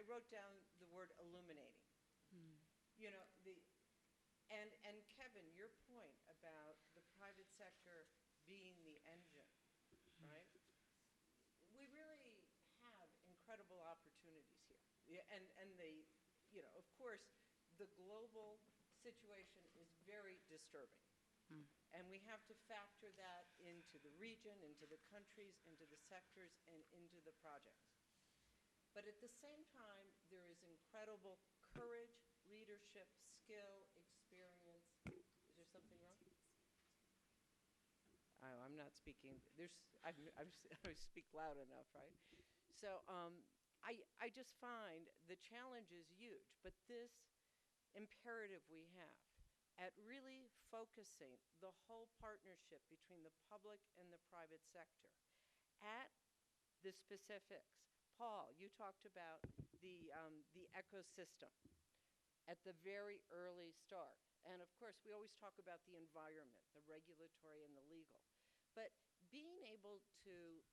wrote down the word illuminating. You know, and Kevin, your point about the private sector being the engine, right? We really have incredible opportunities here. Yeah, and you know, of course, the global situation is very disturbing. And we have to factor that into the region, into the countries, into the sectors, and into the projects. But at the same time, there is incredible courage, leadership, skill, experience. Is there something wrong? Oh, I'm not speaking. I speak loud enough, right? So I just find the challenge is huge, but this imperative we have at really focusing the whole partnership between the public and the private sector at the specifics. Paul, you talked about the ecosystem at the very early start. And of course, we always talk about the environment, the regulatory and the legal. But being able to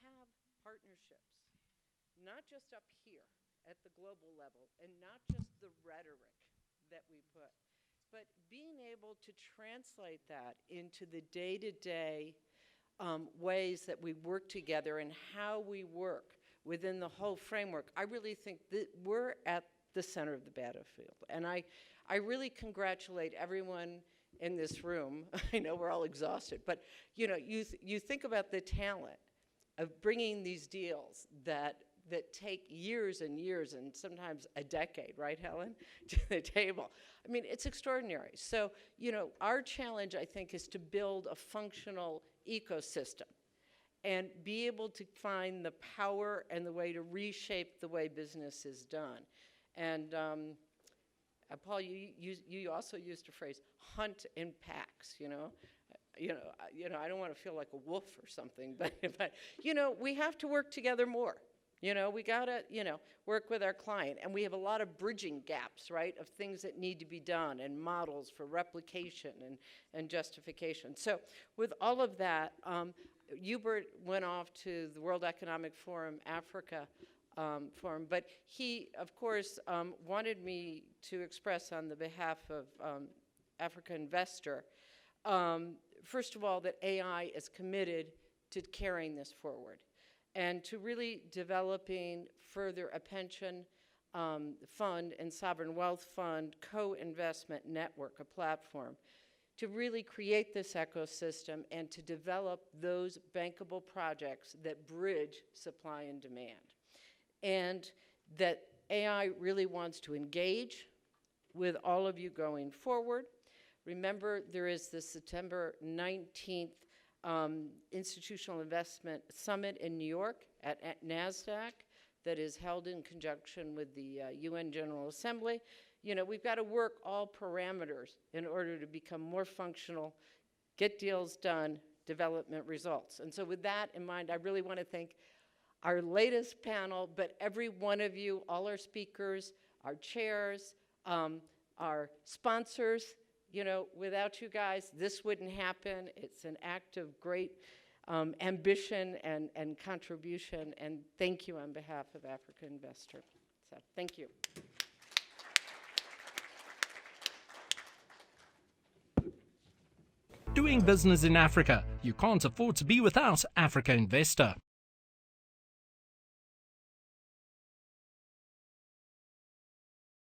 have partnerships, not just up here at the global level, and not just the rhetoric that we put, but being able to translate that into the day-to-day ways that we work together and how we work within the whole framework, I really think that we're at the center of the battlefield. And I really congratulate everyone in this room. I know we're all exhausted, but you know, you think about the talent of bringing these deals that take years and years and sometimes a decade, right, Helen, to the table. I mean, it's extraordinary. So, you know, our challenge, I think, is to build a functional ecosystem and be able to find the power and the way to reshape the way business is done. And Paul, you also used a phrase, hunt in packs, you know. I don't want to feel like a wolf or something, but you know, we have to work together more. You know, we gotta, work with our client, and we have a lot of bridging gaps, right, of things that need to be done and models for replication and justification. So with all of that, Hubert went off to the World Economic Forum Africa Forum, but he, of course, wanted me to express on the behalf of Africa Investor, first of all, that AI is committed to carrying this forward, and to really developing further a pension fund and sovereign wealth fund co-investment network, a platform, to really create this ecosystem and to develop those bankable projects that bridge supply and demand. And that AI really wants to engage with all of you going forward. Remember, there is the September 19th Institutional Investment Summit in New York at NASDAQ that is held in conjunction with the UN General Assembly. You know, we've got to work all parameters in order to become more functional, get deals done, development results. And so with that in mind, I really want to thank our latest panel, but every one of you, all our speakers, our chairs, our sponsors. You know, without you guys, this wouldn't happen. It's an act of great ambition and contribution, and thank you on behalf of Africa Investor. So, thank you. Doing business in Africa. You can't afford to be without Africa Investor.